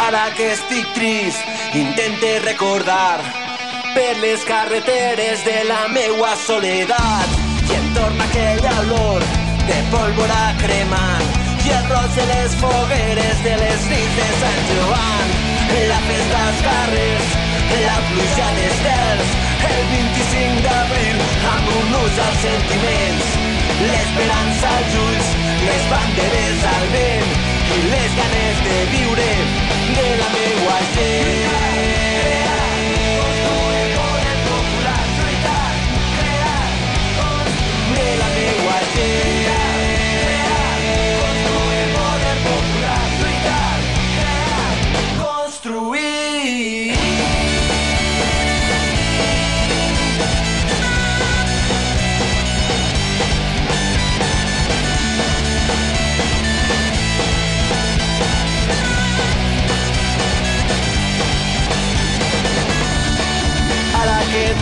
Ara que estic trist, intente recordar per les carreteres de la meua soledat i em torna aquella olor de pólvora cremant i el roig de les fogueres de les nits de Sant Joan. La festa als carrers, la pluja a les terres, el 25 d'abril amb un ús als sentiments, l'esperança als ulls, les banderes al vent i les ganes de viure de la meua gent. De la meua gent.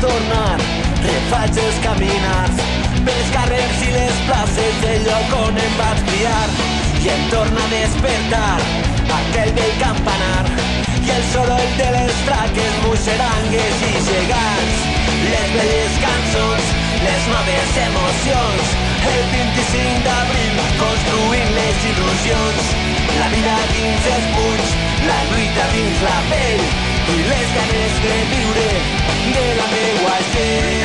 Tornar, refaig els caminars pels carrers i les places del lloc on em vaig criar i em torna a despertar aquell vell campanar i el soroll de les traques, muixerangues i gegants, les velles cançons, les noves emocions, el 25 d'abril construint les il·lusions, la vida dins els punys, la lluita dins la pell i les ganes de viure de la meua gent.